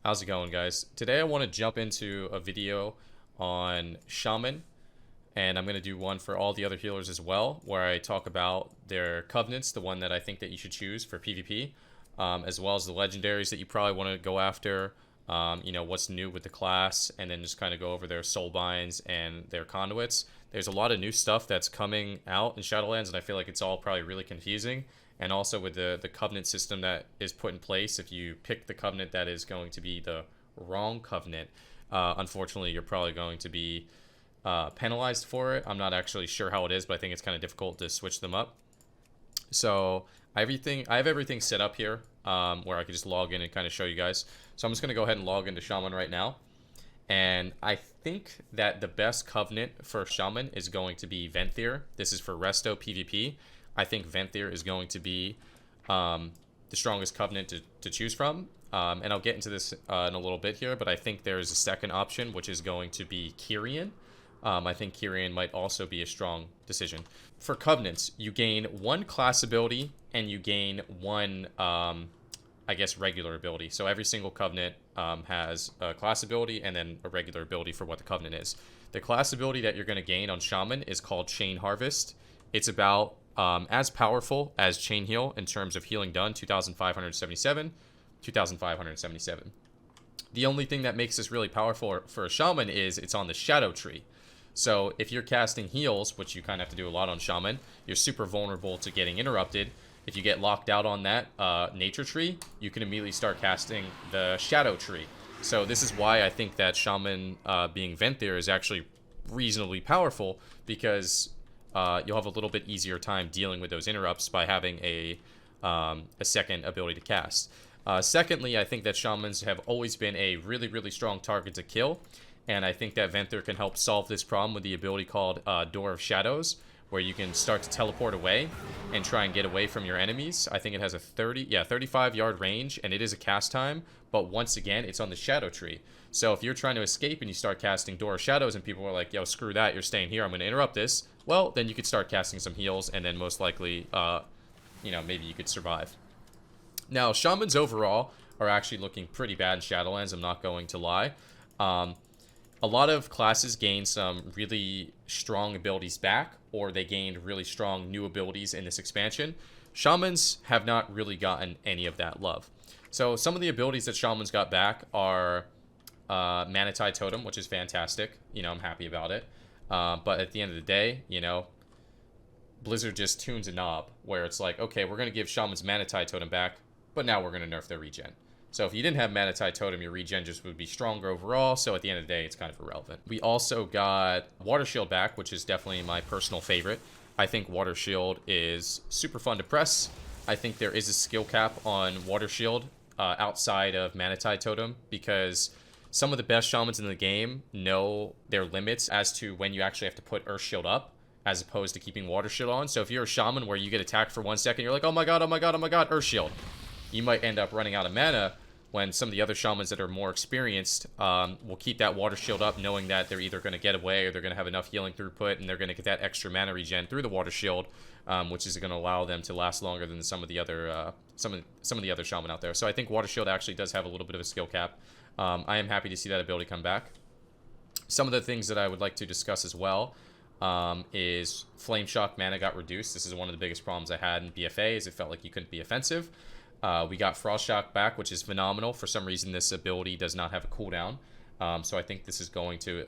How's it going, guys? Today I want to jump into a video on Shaman, and I'm going to do one for all the other healers as well, where I talk about their covenants, the one that I think that you should choose for PvP, as well as the legendaries that you probably want to go after, what's new with the class, and then just kind of go over their Soulbinds and their Conduits. There's a lot of new stuff that's coming out in Shadowlands, and I feel like it's all probably really confusing. And also with the covenant system that is put in place, if you pick the covenant that is going to be the wrong covenant, unfortunately, you're probably going to be penalized for it. I'm not actually sure how it is, but I think it's kind of difficult to switch them up. So I have everything set up here where I can just log in and kind of show you guys. So I'm just going to go ahead and log into Shaman right now. And I think that the best covenant for Shaman is going to be Venthyr. This is for Resto PvP. I think Venthyr is going to be the strongest covenant to choose from. And I'll get into this in a little bit here, but I think there's a second option, which is going to be Kyrian. I think Kyrian might also be a strong decision. For covenants, you gain one class ability and you gain one, regular ability. So every single covenant has a class ability and then a regular ability for what the covenant is. The class ability that you're going to gain on Shaman is called Chain Harvest. It's about as powerful as Chain Heal in terms of healing done, 2,577, 2,577. The only thing that makes this really powerful for a Shaman is it's on the Shadow Tree. So if you're casting heals, which you kind of have to do a lot on Shaman, you're super vulnerable to getting interrupted. If you get locked out on that Nature Tree, you can immediately start casting the Shadow Tree. So this is why I think that Shaman being Venthyr is actually reasonably powerful, because you'll have a little bit easier time dealing with those interrupts by having a second ability to cast. Secondly, I think that Shamans have always been a really, really strong target to kill. And I think that Venthyr can help solve this problem with the ability called Door of Shadows, where you can start to teleport away and try and get away from your enemies. I think it has a 35-yard range, and it is a cast time. But once again, it's on the Shadow Tree. So if you're trying to escape and you start casting Door of Shadows and people are like, yo, screw that, you're staying here, I'm going to interrupt this. Well, then you could start casting some heals, and then most likely, maybe you could survive. Now, Shamans overall are actually looking pretty bad in Shadowlands, I'm not going to lie. A lot of classes gain some really strong abilities back, or they gained really strong new abilities in this expansion. Shamans have not really gotten any of that love. So some of the abilities that Shamans got back are Untitled Totem, which is fantastic. I'm happy about it. But at the end of the day, Blizzard just tunes a knob where it's like, okay, we're going to give Shaman's Untitled Totem back, but now we're going to nerf their regen. So if you didn't have Untitled Totem, your regen just would be stronger overall. So at the end of the day, it's kind of irrelevant. We also got Water Shield back, which is definitely my personal favorite. I think Water Shield is super fun to press. I think there is a skill cap on Water Shield outside of Untitled Totem, because some of the best Shamans in the game know their limits as to when you actually have to put Earth Shield up, as opposed to keeping Water Shield on. So if you're a Shaman where you get attacked for 1 second, you're like, oh my god, oh my god, oh my god, Earth Shield. You might end up running out of mana, when some of the other Shamans that are more experienced will keep that Water Shield up, knowing that they're either going to get away or they're going to have enough healing throughput, and they're going to get that extra mana regen through the Water Shield, which is going to allow them to last longer than some of the other Shaman out there. So I think Water Shield actually does have a little bit of a skill cap. I am happy to see that ability come back. Some of the things that I would like to discuss as well is Flame Shock mana got reduced. This is one of the biggest problems I had in BFA, is it felt like you couldn't be offensive. We got Frost Shock back, which is phenomenal. For some reason, this ability does not have a cooldown. So I think this is going to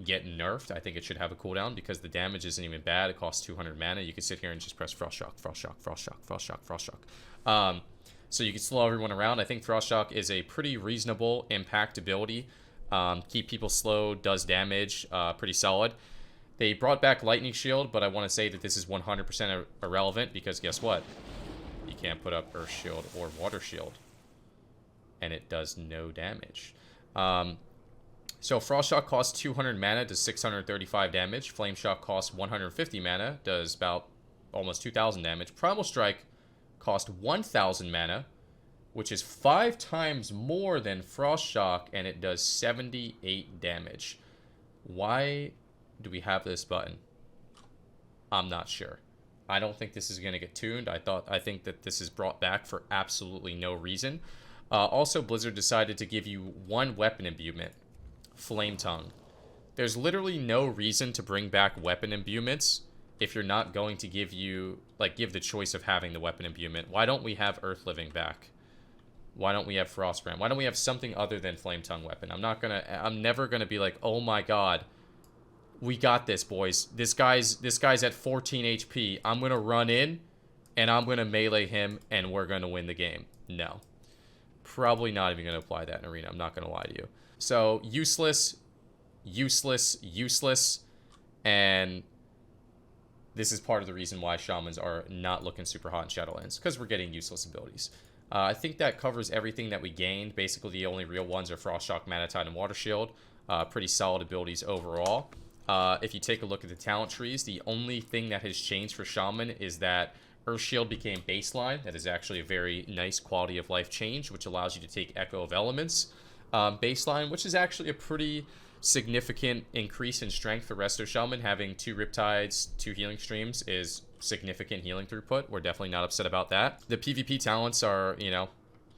get nerfed. I think it should have a cooldown because the damage isn't even bad. It costs 200 mana. You can sit here and just press Frost Shock, Frost Shock, Frost Shock, Frost Shock, Frost Shock. So you can slow everyone around. I think Frost Shock is a pretty reasonable impact ability. Keep people slow, does damage, pretty solid. They brought back Lightning Shield, but I want to say that this is 100% irrelevant, because guess what? You can't put up Earth Shield or Water Shield, and it does no damage. So Frost Shock costs 200 mana, does 635 damage. Flame Shock costs 150 mana, does about almost 2,000 damage. Primal Strike costs 1,000 mana, which is 5 times more than Frost Shock, and it does 78 damage. Why do we have this button? I'm not sure. I don't think this is going to get tuned. I think that this is brought back for absolutely no reason. Also, Blizzard decided to give you one weapon imbuement, Flame Tongue. There's literally no reason to bring back weapon imbuements if you're not going to give you, like, give the choice of having the weapon imbuement. Why don't we have Earth Living back? Why don't we have Frostbrand? Why don't we have something other than Flame Tongue weapon? I'm never gonna be like, oh my god, we got this, boys. This guy's at 14 HP. I'm gonna run in and I'm gonna melee him and we're gonna win the game. No. Probably not even gonna apply that in Arena. I'm not gonna lie to you. So useless, useless, useless, and this is part of the reason why Shamans are not looking super hot in Shadowlands, because we're getting useless abilities. I think that covers everything that we gained. Basically, the only real ones are Frost Shock, Mana Tide, and Water Shield. Pretty solid abilities overall. If you take a look at the talent trees, the only thing that has changed for Shaman is that Earth Shield became baseline. That is actually a very nice quality of life change, which allows you to take Echo of Elements baseline, which is actually a pretty significant increase in strength for Resto Shaman. Having 2 Riptides, 2 healing streams is significant healing throughput. We're definitely not upset about that. The PvP talents are, you know,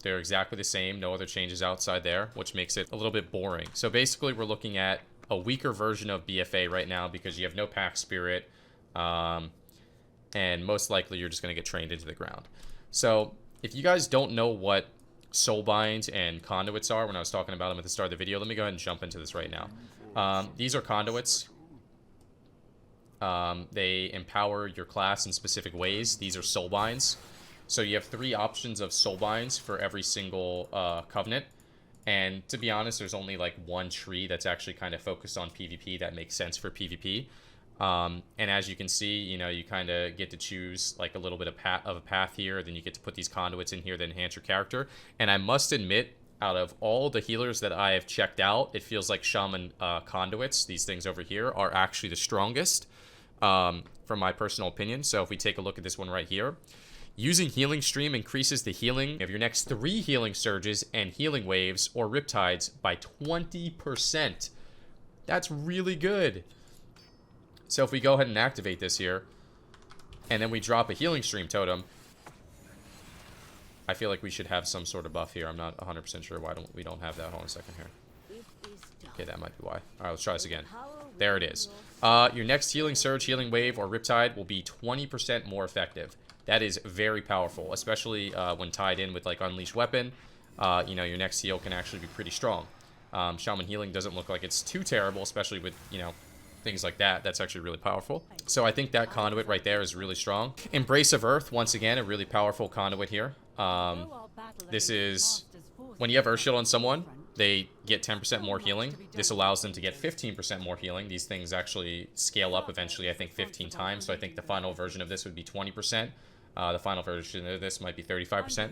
they're exactly the same. No other changes outside there, which makes it a little bit boring. So basically, we're looking at a weaker version of BFA right now because you have no Pack Spirit, and most likely you're just going to get trained into the ground. So if you guys don't know what Soulbinds and Conduits are, when I was talking about them at the start of the video, let me go ahead and jump into this right now. These are Conduits. They empower your class in specific ways. These are Soulbinds. So you have 3 options of Soulbinds for every single covenant. And to be honest, there's only like 1 tree that's actually kind of focused on PvP that makes sense for PvP. And as you can see, you know, you kind of get to choose like a little bit of a path here. Then you get to put these conduits in here that enhance your character. And I must admit, out of all the healers that I have checked out, it feels like Shaman conduits, these things over here, are actually the strongest, from my personal opinion. So if we take a look at this one right here, using Healing Stream increases the healing of your next 3 healing surges and healing waves or riptides by 20%. That's really good. So if we go ahead and activate this here, and then we drop a Healing Stream totem, I feel like we should have some sort of buff here. I'm not 100% sure why we don't have that. Hold on a second here. Okay, that might be why. All right, let's try this again. There it is. Your next healing surge, healing wave, or riptide will be 20% more effective. That is very powerful, especially when tied in with like Unleashed Weapon. You know, your next heal can actually be pretty strong. Shaman healing doesn't look like it's too terrible, especially with, you know, things like that. That's actually really powerful. So I think that conduit right there is really strong. Embrace of Earth, once again, a really powerful conduit here. This is when you have Earth Shield on someone, they get 10% more healing. This allows them to get 15% more healing. These things actually scale up eventually, I think 15 times. So I think the final version of this would be 20%. The final version of this might be 35%.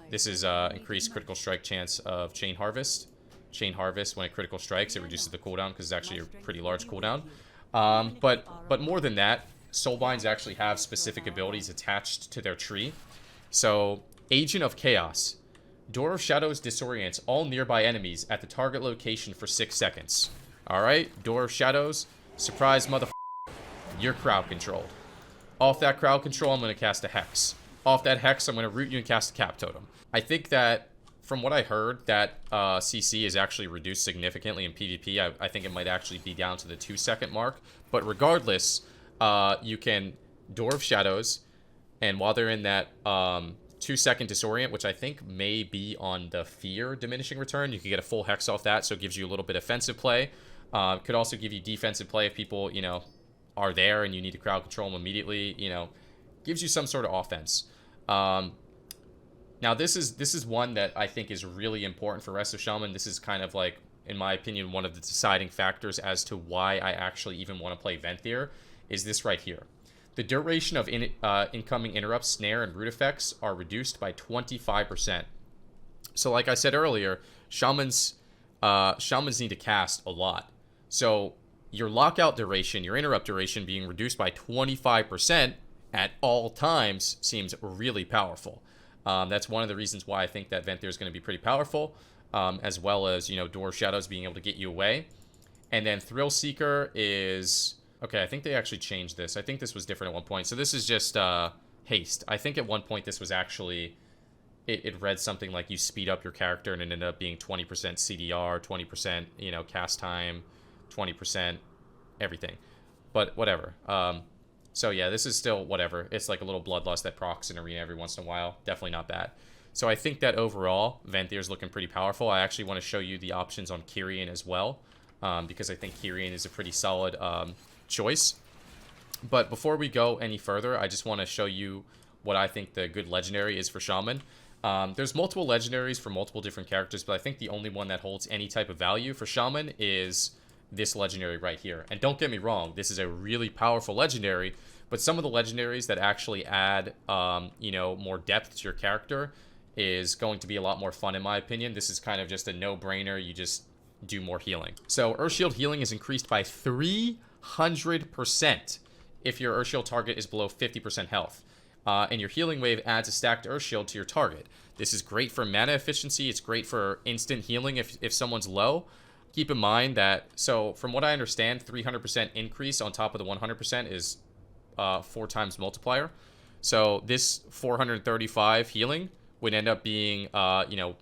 This is increased critical strike chance of Chain Harvest. Chain Harvest, when it critical strikes, it reduces the cooldown because it's actually a pretty large cooldown. But more than that, Soulbinds actually have specific abilities attached to their tree. So, Agent of Chaos. Door of Shadows disorients all nearby enemies at the target location for 6 seconds. Alright, Door of Shadows. Surprise, motherfucker. You're crowd controlled. Off that crowd control, I'm going to cast a Hex. Off that Hex, I'm going to root you and cast a Cap Totem. I think that, from what I heard, that CC is actually reduced significantly in PvP. I think it might actually be down to the 2-second mark. But regardless, you can Door of Shadows, and while they're in that 2-second disorient, which I think may be on the Fear diminishing return, you can get a full Hex off that, so it gives you a little bit of offensive play. Could also give you defensive play if people, you know, are there and you need to crowd control them immediately. You know, gives you some sort of offense. Now this is one that I think is really important for Resto Shaman. This is kind of like, in my opinion, one of the deciding factors as to why I actually even want to play Venthyr, is this right here. The duration of incoming interrupts, snare, and root effects are reduced by 25%. So like I said earlier, shamans need to cast a lot. So your lockout duration, your interrupt duration being reduced by 25% at all times seems really powerful. That's one of the reasons why I think that Venthyr is going to be pretty powerful, as well as, you know, Door of Shadows being able to get you away. And then Thrill Seeker is... Okay, I think they actually changed this. I think this was different at one point. So this is just haste. I think at one point this was actually it read something like you speed up your character and it ended up being 20% CDR, 20%, you know, cast time, 20% everything. But whatever. So yeah, this is still whatever. It's like a little bloodlust that procs in arena every once in a while. Definitely not bad. So I think that overall, Venthyr is looking pretty powerful. I actually want to show you the options on Kyrian as well, because I think Kyrian is a pretty solid choice. But before we go any further, I just want to show you what I think the good legendary is for Shaman. There's multiple legendaries for multiple different characters, but I think the only one that holds any type of value for Shaman is this legendary right here. And don't get me wrong, this is a really powerful legendary, but some of the legendaries that actually add, you know, more depth to your character is going to be a lot more fun in my opinion. This is kind of just a no-brainer. You just do more healing. So Earthshield healing is increased by 300% if your Earthshield target is below 50% health. And your healing wave adds a stacked Earthshield to your target. This is great for mana efficiency. It's great for instant healing if someone's low. Keep in mind that, so from what I understand, 300% increase on top of the 100% is 4 times multiplier. So this 435 healing would end up being, you know,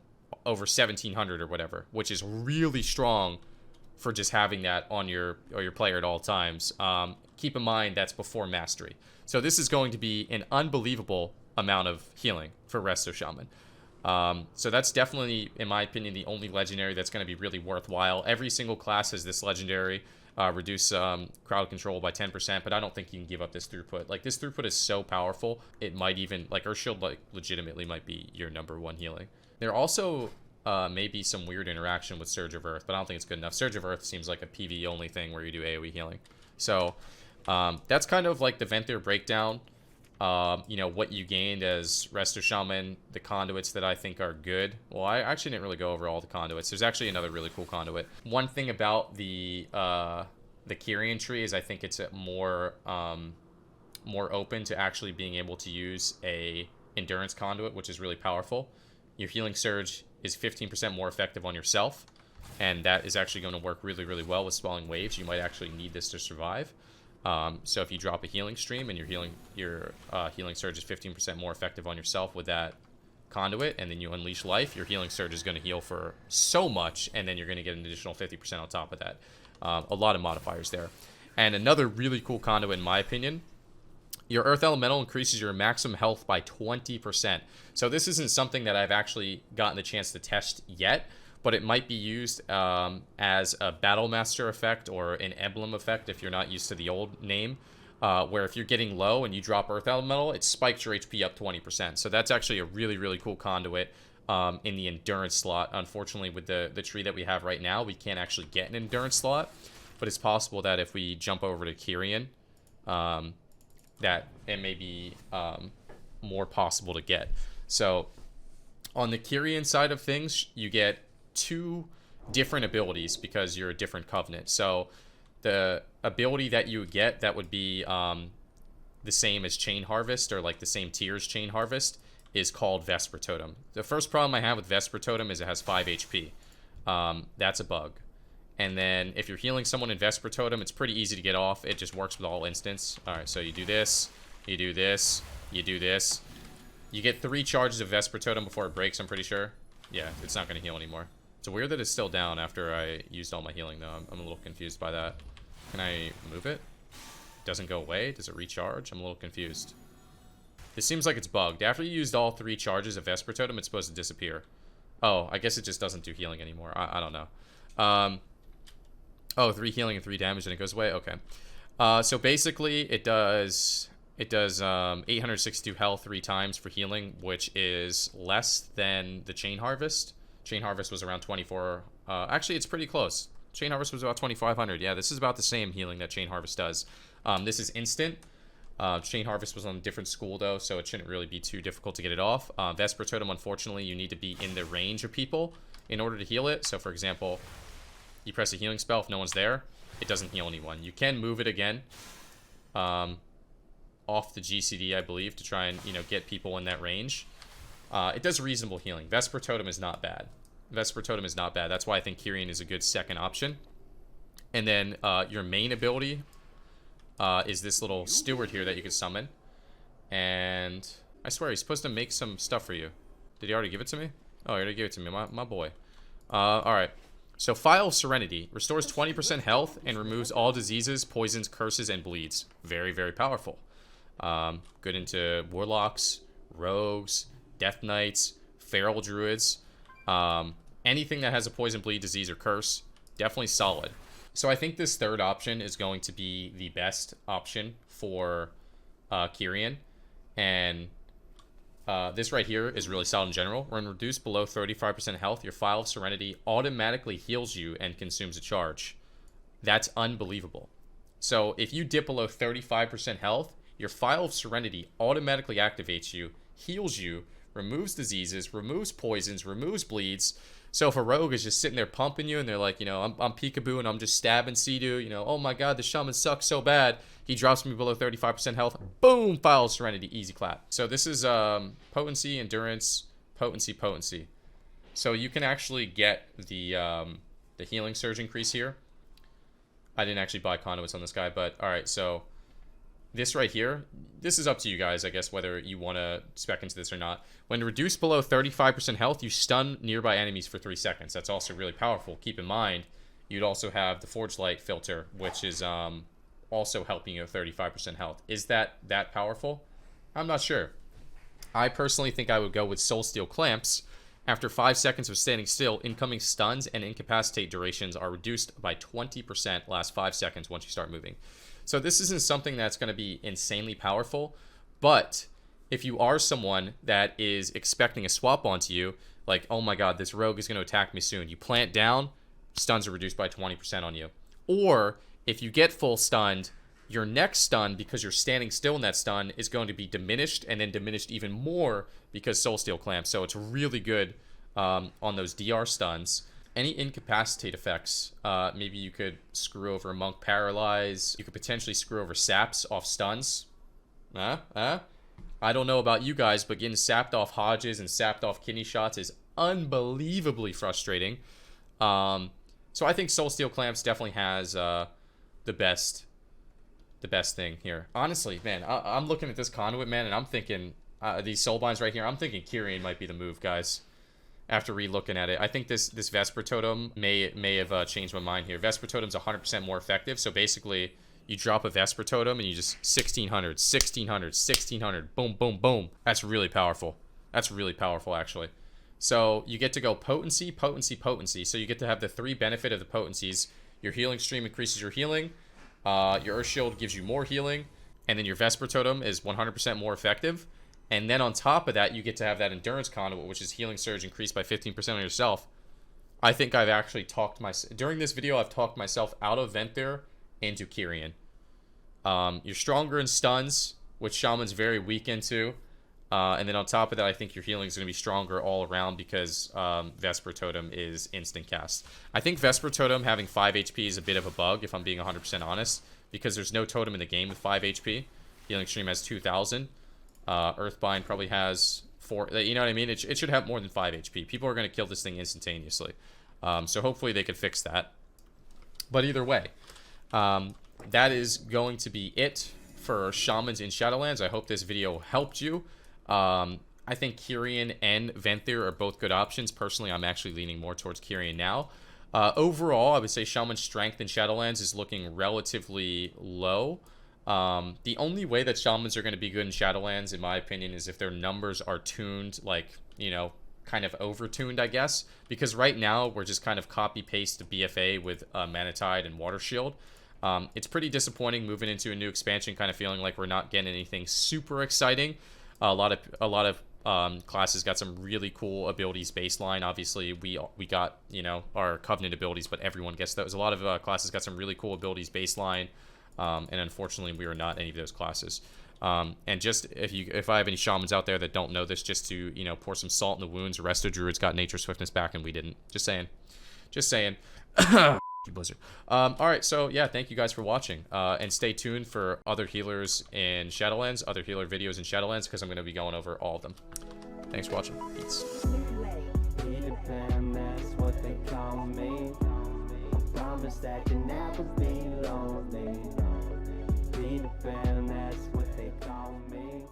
over 1700 or whatever, which is really strong for just having that on your player at all times. Keep in mind that's before mastery. So this is going to be an unbelievable amount of healing for Resto Shaman. So that's definitely, in my opinion, the only legendary that's going to be really worthwhile. Every single class has this legendary. Reduce crowd control by 10%, but I don't think you can give up this throughput. Like, this throughput is so powerful, it might even, like, Earthshield, like, legitimately might be your #1 healing. There also may be some weird interaction with Surge of Earth, but I don't think it's good enough. Surge of Earth seems like a PvE only thing where you do AoE healing. So that's kind of like the Venthyr breakdown. You know, what you gained as Resto Shaman, the conduits that I think are good. Well, I actually didn't really go over all the conduits. There's actually another really cool conduit. One thing about the Kyrian tree is I think it's more open to actually being able to use a endurance conduit, which is really powerful. Your healing surge is 15% more effective on yourself, and that is actually going to work really, really well with spawning waves. You might actually need this to survive. So if you drop a healing stream and your healing surge is 15% more effective on yourself with that conduit, and then you unleash life, your healing surge is going to heal for so much, and then you're going to get an additional 50% on top of that. A lot of modifiers there. And another really cool conduit, in my opinion, your Earth Elemental increases your maximum health by 20%. So this isn't something that I've actually gotten the chance to test yet, but it might be used as a Battle Master effect or an Emblem effect if you're not used to the old name, where if you're getting low and you drop Earth Elemental, it spikes your HP up 20%. So that's actually a really, really cool conduit in the Endurance slot. Unfortunately, with the tree that we have right now, we can't actually get an Endurance slot, but it's possible that if we jump over to Kyrian, that it may be more possible to get. So on the Kyrian side of things, you get 2 different abilities because you're a different covenant. So the ability that you would get that would be the same as Chain Harvest, or like the same tier as Chain Harvest, is called Vesper Totem. The first problem I have with Vesper Totem is it has 5 HP. That's a bug. And then if you're healing someone in Vesper Totem, it's pretty easy to get off. It just works with all instants. Alright, so you do this, you do this, you do this. You get 3 charges of Vesper Totem before it breaks, I'm pretty sure. Yeah, it's not going to heal anymore. It's weird that it's still down after I used all my healing, though. I'm a little confused by that. Can I move it? It doesn't go away? Does it recharge? I'm a little confused. It seems like it's bugged. After you used all 3 charges of Vesper Totem, it's supposed to disappear. Oh, I guess it just doesn't do healing anymore. I don't know. Oh, 3 healing and 3 damage and it goes away? Okay. So basically, it does 862 health 3 times for healing, which is less than the Chain Harvest. Chain Harvest was around 24. Actually, it's pretty close. Chain Harvest was about 2,500. Yeah, this is about the same healing that Chain Harvest does. This is instant. Chain Harvest was on a different school, though, so it shouldn't really be too difficult to get it off. Vesper Totem, unfortunately, you need to be in the range of people in order to heal it. So, for example, you press a healing spell. If no one's there, it doesn't heal anyone. You can move it again off the GCD, I believe, to try and, you know, get people in that range. It does reasonable healing. Vesper Totem is not bad. Vesper Totem is not bad. That's why I think Kyrian is a good second option. And then your main ability is this little steward here that you can summon. And I swear, he's supposed to make some stuff for you. Did he already give it to me? Oh, he already gave it to me, my boy. Alright. So, Phial of Serenity. Restores 20% health and removes all diseases, poisons, curses, and bleeds. Very, very powerful. Good into Warlocks, Rogues, Death Knights, Feral Druids. Anything that has a poison, bleed, disease, or curse. Definitely solid. So, I think this third option is going to be the best option for Kyrian. And this right here is really solid in general. When reduced below 35% health, your Phial of Serenity automatically heals you and consumes a charge. That's unbelievable. So if you dip below 35% health, your Phial of Serenity automatically activates you, heals you, removes diseases, removes poisons, removes bleeds. So if a rogue is just sitting there pumping you and they're like, you know, I'm peekaboo and I'm just stabbing Cdew, you know, oh my god, the shaman sucks so bad. He drops me below 35% health. Boom! Phial of Serenity. Easy clap. So this is potency, endurance, potency. So you can actually get the healing surge increase here. I didn't actually buy Conduits on this guy, but alright, so this right here, this is up to you guys, I guess, whether you want to spec into this or not. When reduced below 35% health, you stun nearby enemies for 3 seconds. That's also really powerful. Keep in mind, you'd also have the Forge Light filter, which is also helping you at 35% health. Is that powerful? I'm not sure. I personally think I would go with Soul Steel Clamps. After 5 seconds of standing still, incoming stuns and incapacitate durations are reduced by 20% last 5 seconds once you start moving. So this isn't something that's going to be insanely powerful, but if you are someone that is expecting a swap onto you, like, oh my god, this rogue is going to attack me soon, you plant down, stuns are reduced by 20% on you. Or if you get full stunned, your next stun, because you're standing still in that stun, is going to be diminished, and then diminished even more because Soul Steel Clamps. So it's really good on those DR stuns. Any incapacitate effects, maybe you could screw over Monk Paralyze. You could potentially screw over saps off stuns. I don't know about you guys, but getting sapped off Hodges and sapped off kidney shots is unbelievably frustrating. So I think Soul Steel Clamps definitely has the best thing here. Honestly, man, I'm looking at this Conduit, man, and I'm thinking these Soulbinds right here. I'm thinking Kyrian might be the move, guys. After re-looking at it, I think this Vesper Totem may have changed my mind here. Vesper Totem's 100% more effective. So basically, you drop a Vesper Totem and you just 1600, 1600, 1600, boom, boom, boom. That's really powerful. That's really powerful, actually. So you get to go potency, potency, potency. So you get to have the 3 benefit of the potencies. Your healing stream increases your healing. Your Earth Shield gives you more healing. And then your Vesper Totem is 100% more effective. And then on top of that, you get to have that Endurance Conduit, which is healing surge increased by 15% on yourself. I think I've actually talked during this video, I've talked myself out of Venthyr into Kyrian. You're stronger in stuns, which Shaman's very weak into. And then on top of that, I think your healing is going to be stronger all around because Vesper Totem is instant cast. I think Vesper Totem having 5 HP is a bit of a bug, if I'm being 100% honest, because there's no totem in the game with 5 HP. Healing Stream has 2,000. Earthbind probably has 4. You know what I mean? It should have more than 5 HP. People are going to kill this thing instantaneously. So hopefully they could fix that. But either way, that is going to be it for Shamans in Shadowlands. I hope this video helped you. I think Kyrian and Venthyr are both good options. Personally, I'm actually leaning more towards Kyrian now. Overall, I would say Shaman's strength in Shadowlands is looking relatively low. The only way that Shamans are going to be good in Shadowlands, in my opinion, is if their numbers are tuned, like, you know, kind of over-tuned, I guess. Because right now, we're just kind of copy-paste the BFA with Manatide and Water Shield. It's pretty disappointing moving into a new expansion, kind of feeling like we're not getting anything super exciting. A lot of classes got some really cool abilities baseline. Obviously, we got, you know, our Covenant abilities, but everyone gets those. A lot of classes got some really cool abilities baseline. And unfortunately, we are not any of those classes. And just if I have any shamans out there that don't know this, just to, you know, pour some salt in the wounds, Resto Druids got Nature Swiftness back and we didn't. Just saying. Just saying. Blizzard. Alright, so yeah, thank you guys for watching. And stay tuned for other healers in Shadowlands, other healer videos in Shadowlands, because I'm going to be going over all of them. Thanks for watching. Peace. That you never be lonely. Be the fan, that's what they call me.